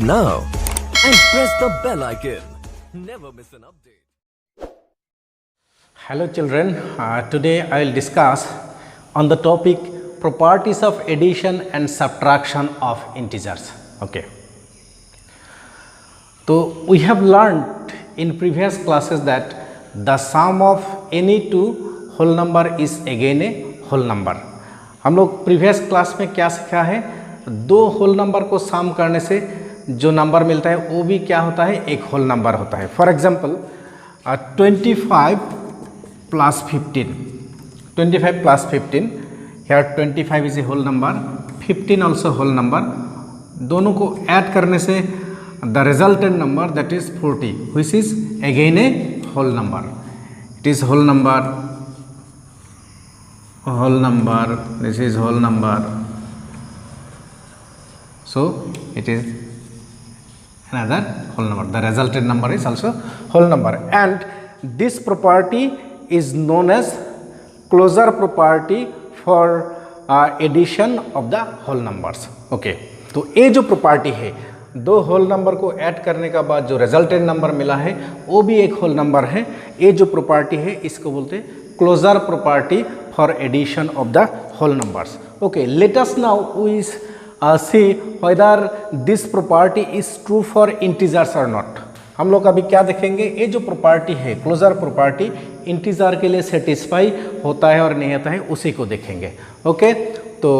now and press the bell icon. Never miss an update. Hello children, today I will discuss on the topic properties of addition and subtraction of integers. Okay. So we have learned in previous classes that the sum of any two whole number is again a whole number. हम लोग previous class में क्या सीखा है, दो whole number को सम करने से जो नंबर मिलता है वो भी क्या होता है, एक होल नंबर होता है. For example 25 plus 15, 25 plus 15, here 25 is a whole number, 15 also whole number. दोनों को ऐड करने से the resultant number that is 40, which is again a whole number. It is whole number, this is whole number. So it is another whole number. The resultant number is also whole number, and this property is known as closure property for addition of the whole numbers. Okay, तो ये जो property है, दो whole number को add करने का बाद जो रिजल्टेंट नंबर मिला है वो भी एक होल नंबर है. ये जो प्रॉपर्टी है इसको बोलते हैं closure property for addition of the whole numbers. Okay, let us now we see whether this property is true for integers और नॉट. हम लोग अभी क्या देखेंगे, ये जो प्रॉपर्टी है क्लोजर प्रॉपर्टी इंटीजर के लिए सेटिस्फाई होता है और नहीं होता है उसी को देखेंगे. ओके, तो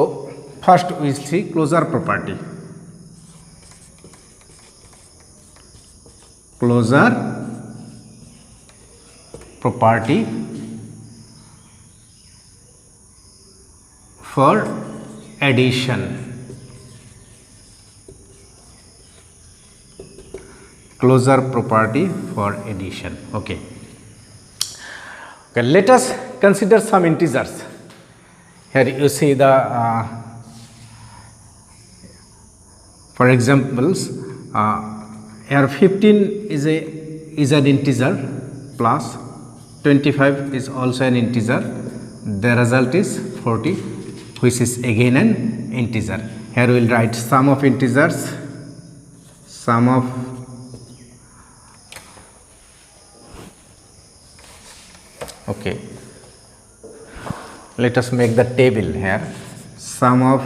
first we see closure property. Closure property for addition. Closure property for addition. Okay. Okay, let us consider some integers. Here you see the for examples, here 15 is an integer plus 25 is also an integer. The result is 40, which is again an integer. Here we will write sum of integers, sum of okay, let us make the table here. Sum of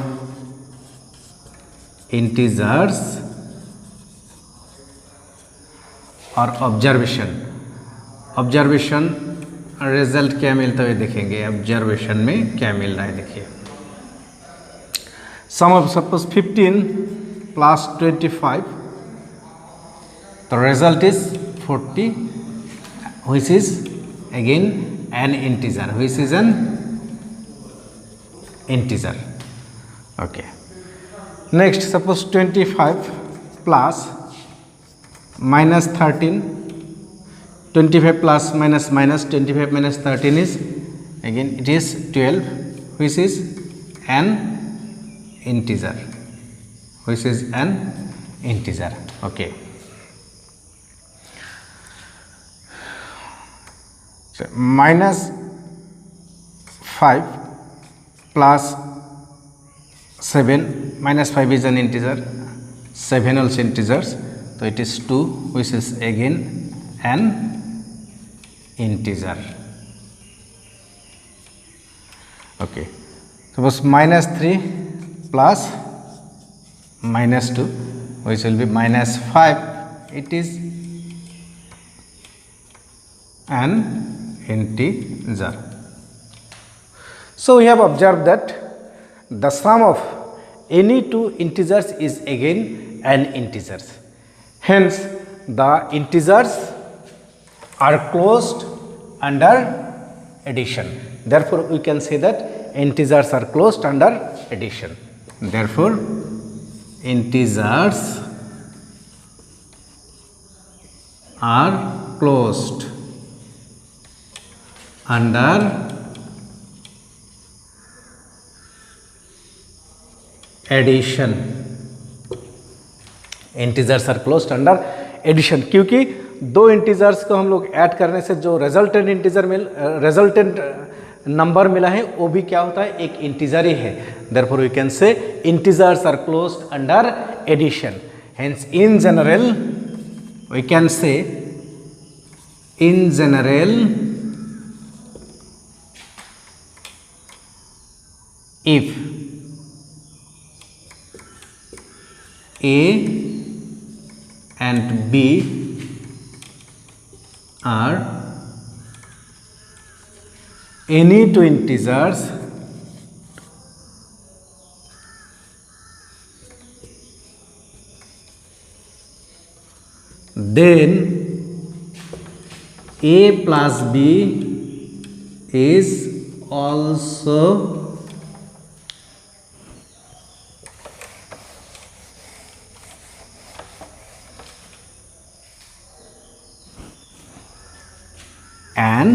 integers और observation. Observation result क्या मिलता है देखेंगे. Observation में क्या मिल रहा है देखिए. Sum of suppose 15 plus 25, the result is 40, which is again an integer, which is an integer. Okay, next suppose 25 plus minus 13, 25 plus minus 25 minus 13 is again it is 12, which is an integer, which is an integer. Okay, so minus 5 plus 7, minus 5 is an integer, 7 also integers, so it is 2, which is again an integer. Okay, suppose minus 3 plus minus 2, which will be minus 5, it is an integer. So we have observed that the sum of any two integers is again an integer. Hence the integers are closed under addition. Therefore we can say that integers are closed under addition. Therefore integers are closed under addition. Integers are closed under addition, क्योंकि दो integers को हम लोग add करने से जो resultant number मिला है वो भी क्या होता है, एक इंटीजर ही है. Therefore we can say integers are closed under addition. Hence, in general, we can say, in general, if A and B are any two integers, then A plus B is also an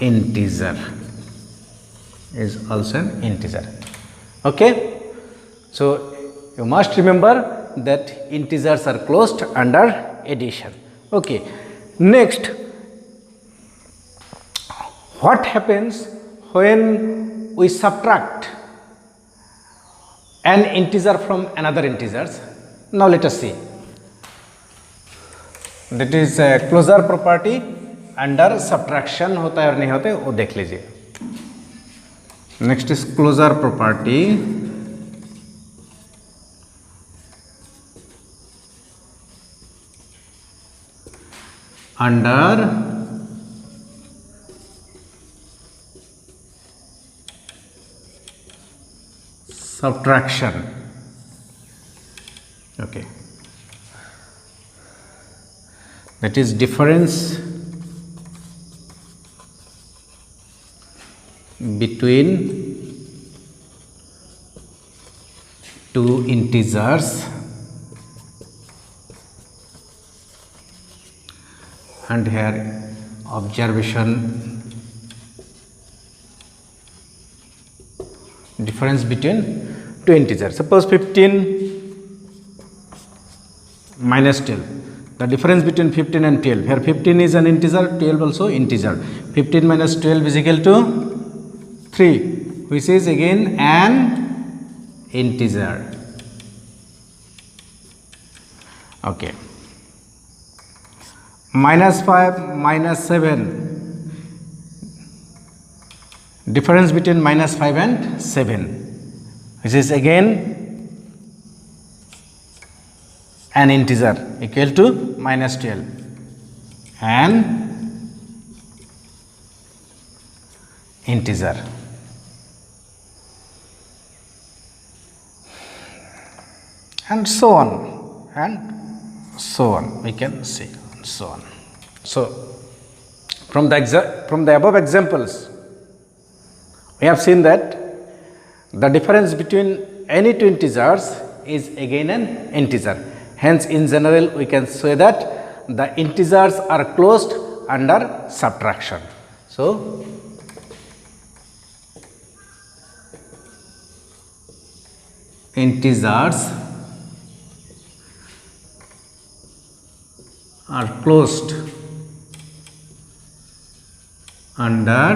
integer, is also an integer. Okay, so you must remember that integers are closed under addition. Okay, next, what happens when we subtract an integer from another integers? Now let us see. That is a closure property under subtraction होता है और नहीं होते वो देख लीजिए. Next is closure property under subtraction. Okay, that is difference between two integers and here observation, difference between two integers. Suppose 15 minus 12. The difference between 15 and 12. Here 15 is an integer, 12 also integer. 15 minus 12 is equal to 3, which is again an integer. Okay. Minus 5 minus 7. Difference between minus 5 and 7, which is again an integer equal to minus 12. An integer. And so on, and so on, we can see, and so on. So, from the above examples, we have seen that the difference between any two integers is again an integer. Hence, in general, we can say that the integers are closed under subtraction. So, integers are closed under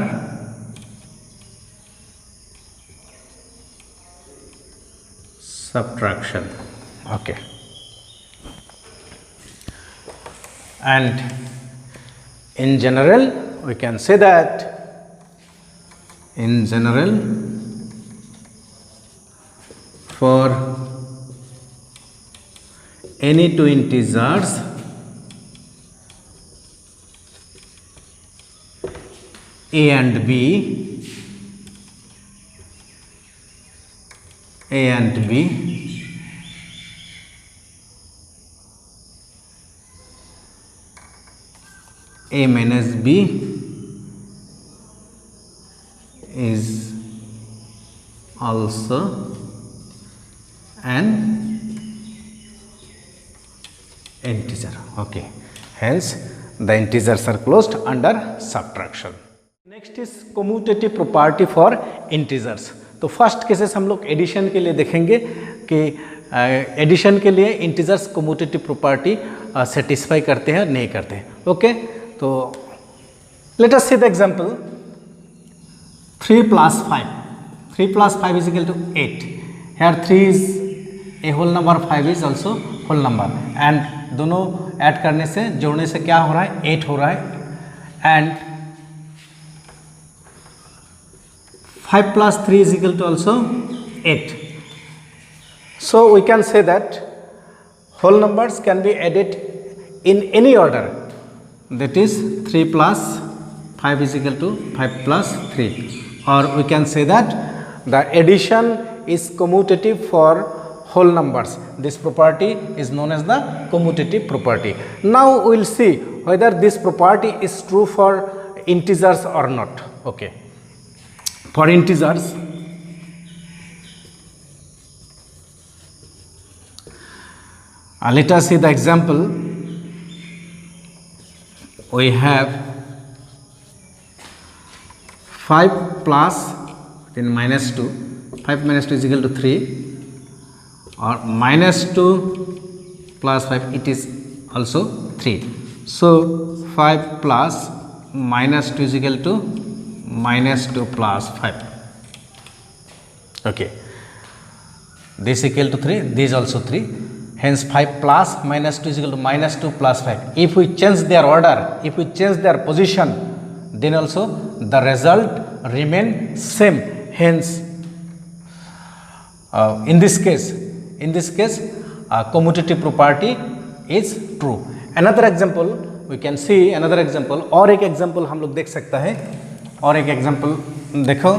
subtraction. Okay. And in general, we can say that in general, for any two integers A and B, A minus B is also an integer. Okay. Hence, the integers are closed under subtraction. Next is commutative property for integers. तो first cases हम लोग addition के लिए देखेंगे कि addition के लिए integers commutative property satisfy करते हैं नहीं करते हैं. ओके, तो let us see the example 3 plus 5. 3 plus 5 is equal to 8. Here 3 is a whole number 5 is also whole number, and दोनों ऐड करने से जोड़ने से क्या हो रहा है, 8 हो रहा है, and 5 plus 3 is equal to also 8. So we can say that whole numbers can be added in any order, that is 3 plus 5 is equal to 5 plus 3, or we can say that the addition is commutative for whole numbers. This property is known as the commutative property. Now we will see whether this property is true for integers or not. Okay. For integers, let us see the example. We have 5 plus then minus 2, 5 minus 2 is equal to 3, or minus 2 plus 5, it is also 3. So 5 plus minus 2 is equal to minus 2 plus 5. Okay, this equal to 3, this also 3, hence 5 plus minus 2 is equal to minus 2 plus 5. If we change their order, if we change their position, then also the result remain same. Hence in this case commutative property is true. Another example we can see, another example, और एक example हम लोग देख सकता है, और एक example देखो,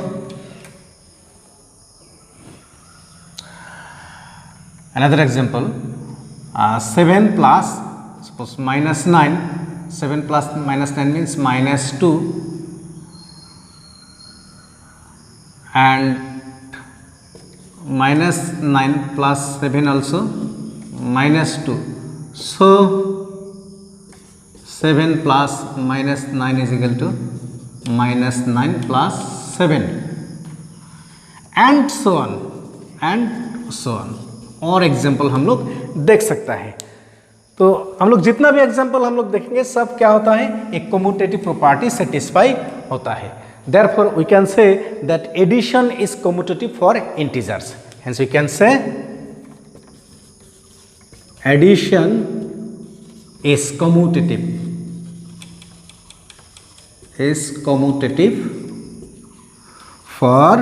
another example, 7 plus suppose minus 9, 7 plus minus 9 means minus 2, and minus 9 plus 7 also minus 2. So 7 plus minus 9 is equal to minus 9 plus 7, and so on and so on. और एग्जाम्पल हम लोग देख सकता है. तो हम लोग जितना भी एग्जाम्पल हम लोग देखेंगे सब क्या होता है, एक कम्यूटेटिव प्रॉपर्टी सेटिस्फाई होता है. Therefore we can say that addition is commutative for integers. Hence we can say addition is commutative, for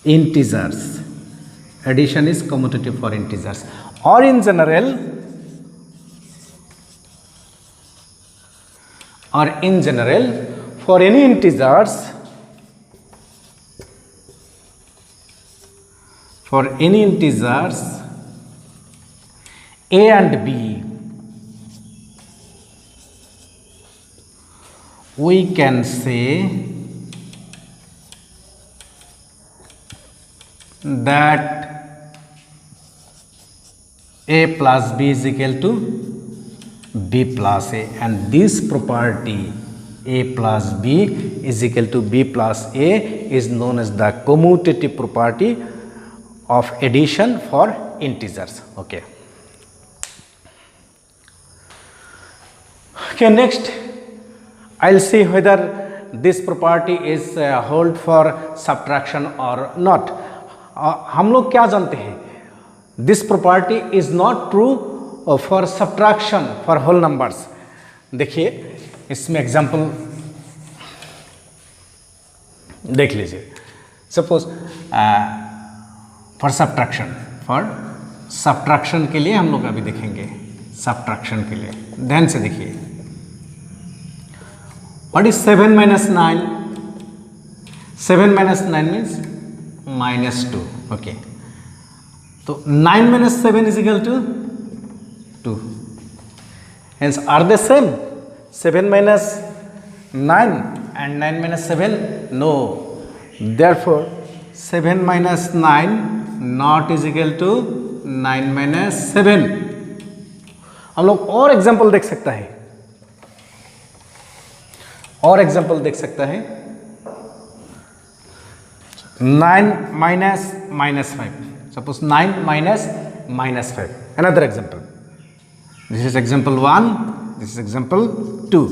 integers. Addition is commutative for integers, or in general for any integers, a and b, we can say that a plus b is equal to b plus a, and this property a plus b is equal to b plus a is known as the commutative property of addition for integers. Okay. Okay, next I'll see whether this property is hold for subtraction or not. हम लोग क्या जानते हैं, this property is not true for subtraction for whole numbers. देखिए इसमें example देख लीजिए. Suppose for subtraction के लिए हम लोग अभी देखेंगे, सब्ट्रैक्शन के लिए ध्यान से देखिए. What is 7 minus 9? 7 minus 9 means minus 2. Okay, तो 9 minus 7 is equal to 2. Hence are they same? 7 minus 9 and 9 minus 7? No. Therefore 7 minus 9 not is equal to 9 minus 7. हम लोग और एग्जाम्पल देख सकता है, और एग्जाम्पल देख सकता है. 9 minus minus 5. Suppose 9 minus minus 5. Another example. This is example 1. This is example 2.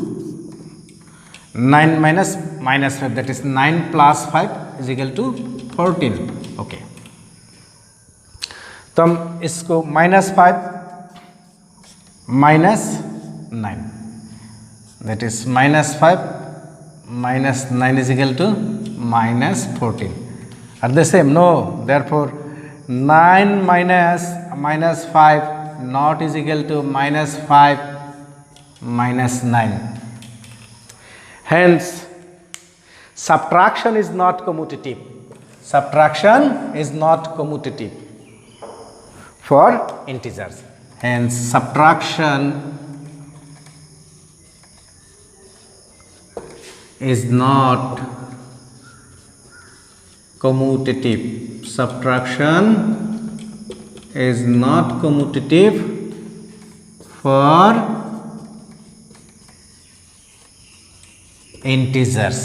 9 minus minus 5, that is 9 plus 5 is equal to 14. Okay. तो हम इसको -5 -9, that is -5 -9 is equal to -14. Are they same? No. Therefore 9 minus 5 not is equal to -5 -9. Hence subtraction is not commutative. Subtraction is not commutative for integers. Hence subtraction is not commutative. Subtraction is not commutative for integers,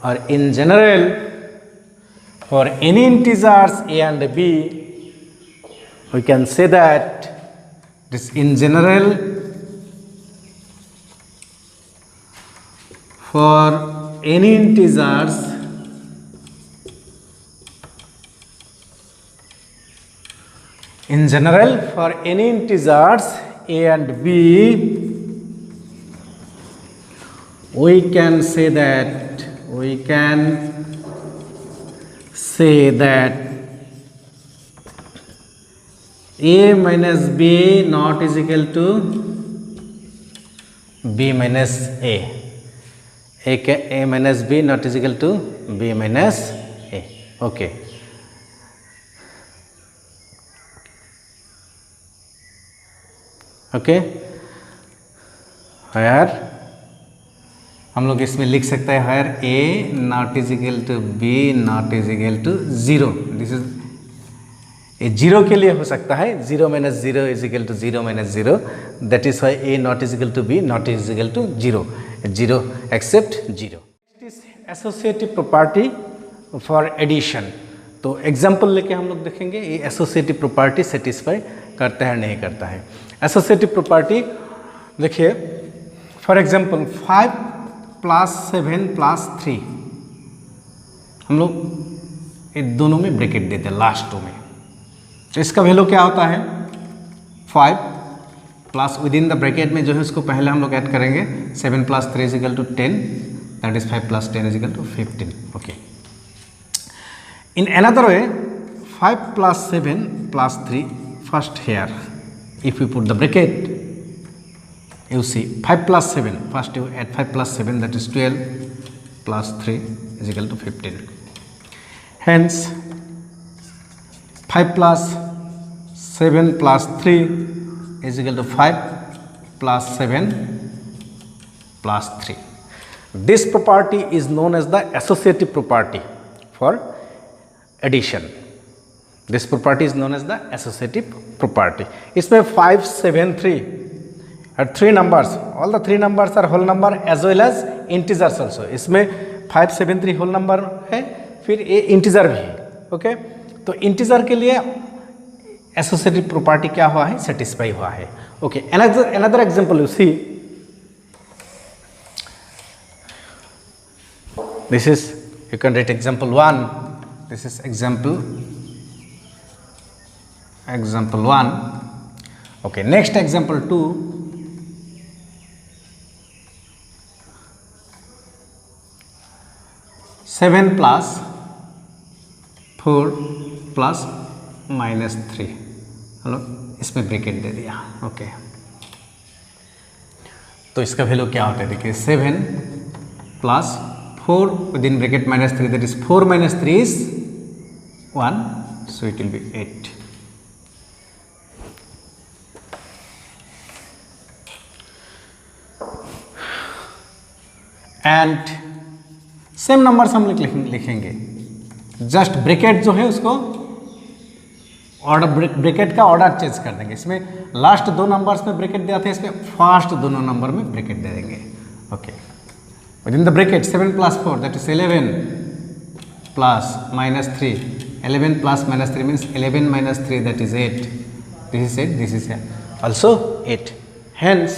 or in general for any integers a and b we can say that this in general for any integers a and b we can say that a minus b not is equal to b minus a. A minus b not is equal to b minus a. Okay. Okay. Where हम लोग इसमें लिख सकते हैं where a not is equal to b not is equal to 0. This is a 0 के लिए हो सकता है 0 minus 0 is equal to 0 minus 0. That is why a not is equal to b not is equal to 0. 0 except 0. It is associative property for addition. तो example लेके हम लोग देखेंगे ये एसोसिएटिव प्रॉपर्टी सेटिस्फाई करता है नहीं करता है. एसोसिएटिव प्रॉपर्टी देखिए फॉर एग्जाम्पल 5 + 7 + 3 हम लोग ये दोनों में ब्रैकेट देते हैं लास्ट टू में. तो इसका वैल्यू क्या होता है 5 plus with in the bracket में जो है उसको पहले हम लोग ऐड करेंगे 7 + 3 = 10, that is 5 + 10 = 15. Okay. In another way 5 + 7 + 3 first here if we put the bracket you see 5 + 7 first you add 5 + 7 that is 12 + 3 = 15. Hence 5 + 7 + 3 = 5 + 7 + 3. This property is known as the associative property for addition. This property is known as the associative property. इसमें 5, 7, 3 are 3 numbers. All the 3 numbers are whole number as well as integers also. इसमें 5, 7, 3 whole number है, फिर ये integer भी है. Okay. तो integer के लिए एसोसिएटिव प्रॉपर्टी क्या हुआ है सेटिस्फाई हुआ है. Okay. another example you see this is you can write example 1. This is example 1. Okay. Next example 2. 7 + 4 + -3. Hello इसमें ब्रैकेट दे दिया. ओके. तो इसका वैल्यू क्या होता है देखिए 7 + 4 with in bracket -3 that is 4 - 3 is 1 so it will be 8. And same numbers हम लिखेंगे. जस्ट ब्रैकेट जो है उसको ऑर्डर ब्रैकेट का ऑर्डर चेंज कर देंगे. इसमें लास्ट 2 नंबर्स में ब्रैकेट दिया था, इसमें फर्स्ट दोनों नंबर में ब्रैकेट दे देंगे. Okay. With in the bracket 7 + 4 that is 11 + -3. 11 + -3 means 11 - 3 that is 8. This is 8. This is also 8. Hence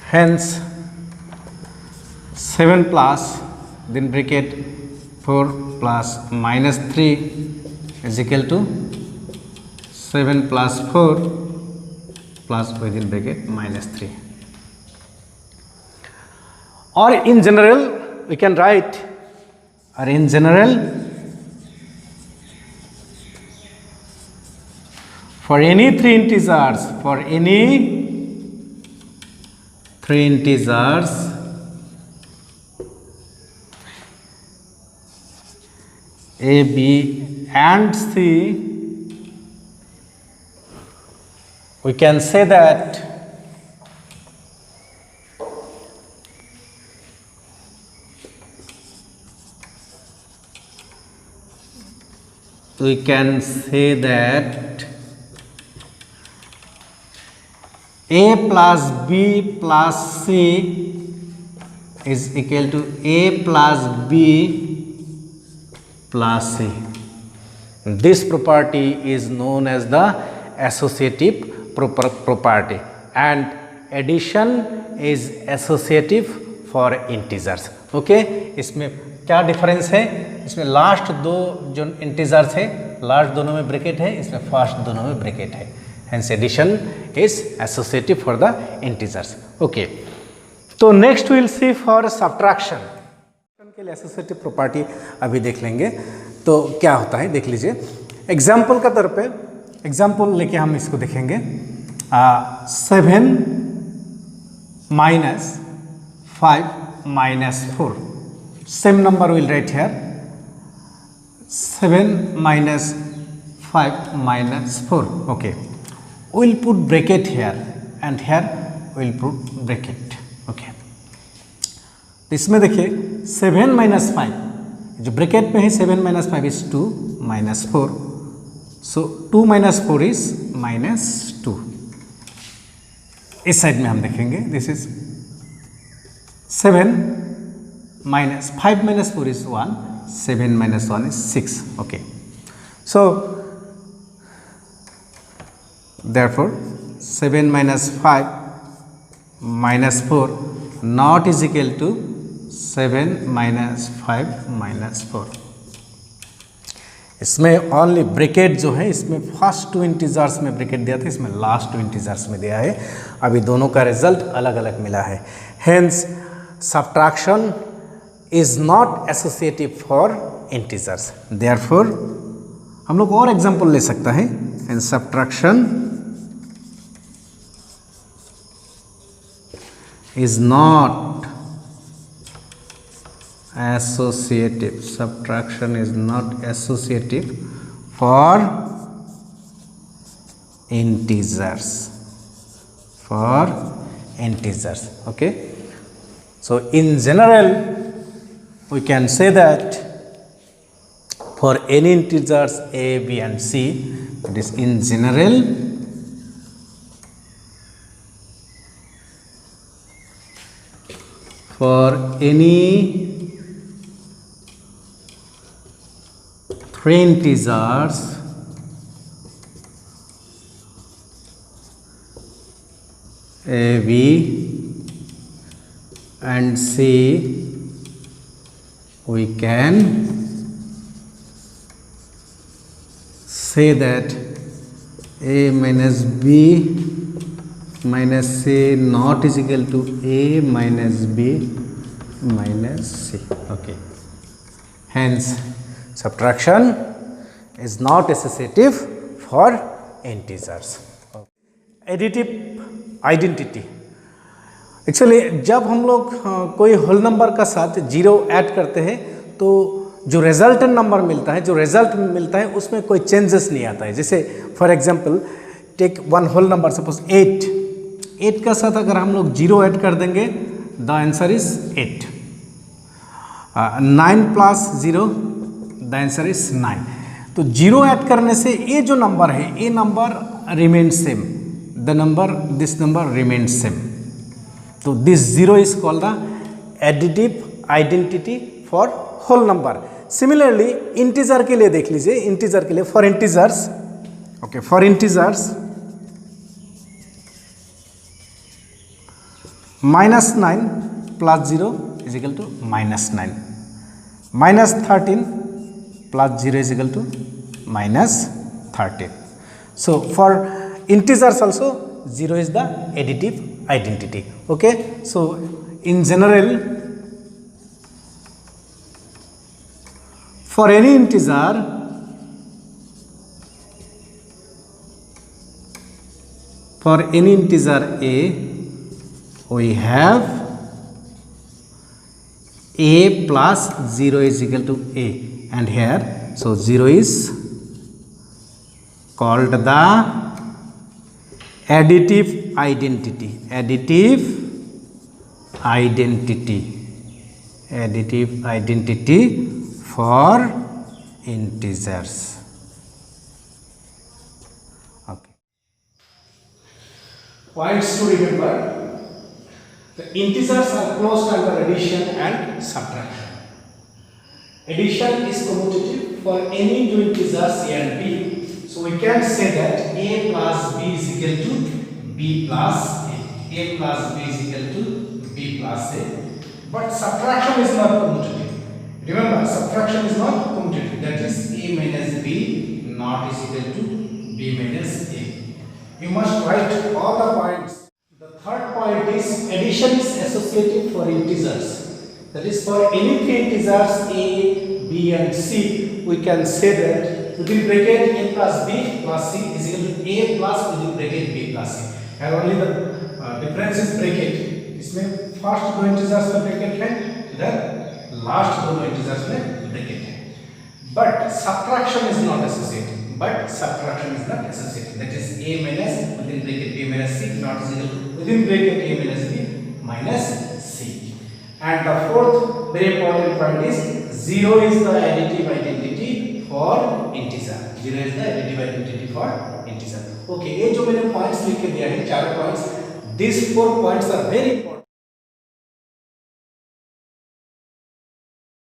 Hence 7 plus then bracket 4 plus minus 3 is equal to 7 plus 4 plus within bracket minus 3. Or in general we can write, or in general for any three integers, for any three integers A, B and C, we can say that A plus B plus C is equal to A plus B plus C. This property is known as the associative property, and addition is associative for integers. Okay, इसमें क्या difference है? इसमें last दो जो integers है, last दोनों में bracket है, इसमें फर्स्ट दोनों में ब्रैकेट है. Hence addition is associative for the integers. Okay. तो next will see for subtraction के लिए एसोसिएटिव प्रॉपर्टी अभी देख लेंगे. तो क्या होता है देख लीजिए. एग्जाम्पल का तौर पे एग्जाम्पल लेके हम इसको देखेंगे. 7 minus 5 minus 4. Same number we'll write here. 7 minus 5 minus 4. Okay. We'll put bracket here and here we'll put bracket. Okay. तो इसमें देखिए 7 minus 5 जो ब्रैकेट में है 7 minus 5 is 2 minus 4. So 2 minus 4 is minus 2. इस साइड में हम देखेंगे this is 7 minus 5 minus 4 is 1. 7 minus 1 is 6. Okay. So therefore 7 minus 5 minus 4 not is equal to 7 minus 5 minus 4. इसमें ओनली ब्रैकेट जो है इसमें फर्स्ट टू इंटीजर्स में bracket दिया था, इसमें लास्ट टू इंटीजर्स में दिया है. अभी दोनों का रिजल्ट अलग अलग मिला है. Hence subtraction is not associative for integers. Therefore हम लोग और एग्जांपल ले सकता है. And subtraction is not associative. Subtraction is not associative for integers. For integers. Okay. So in general we can say that for any integers a, b and c, it is in general for any three integers a, b and c, we can say that a minus b minus c not is equal to a minus b minus c. Okay. Hence subtraction is not associative for integers. Additive identity. Actually जब हम लोग कोई whole number का साथ zero add करते हैं तो जो रिजल्टेंट नंबर मिलता है, जो रिजल्ट मिलता है उसमें कोई चेंजेस नहीं आता है. जैसे for example take one whole number suppose 8 का साथ अगर हम लोग जीरो ऐड कर देंगे the answer is 8. 9 plus 0 the answer is 9. तो जीरो ऐड करने से ये जो नंबर है ये number remain same, the number this number remain same. तो this zero is called the additive identity for whole number. Similarly integer के लिए देख लीजिए. इंटीजर के लिए for integers, okay, for integers -9 plus 0 is equal to -9. -13 plus 0 is equal to minus 13. So for integers also 0 is the additive identity. Okay, so in general for any integer a, we have a plus 0 is equal to a, and here so 0 is called the additive identity for integers. Okay, points to remember: the integers are closed under addition and subtraction. Addition is commutative for any two integers a and b. So we can say that a plus b is equal to b plus a. A plus b is equal to b plus a. But subtraction is not commutative. Remember, subtraction is not commutative. That is a minus b not is equal to b minus a. You must write all the points. The third point is addition is associative for integers. That is, for any three integers a, b and c, we can say that within bracket a plus b plus c is equal to a plus within bracket b plus c. And only the difference is bracket. इसमें first दो integers में bracket है, इधर last दोनों integers में bracket है. But subtraction is not associated. That is a minus within bracket b minus c not is equal to within bracket a minus b minus c. And the fourth very important point is 0 is the additive identity for integer. 0 is the additive identity for integer. Okay, ये जो मैंने points लिख के दिया है, चार points. These 4 points are very important.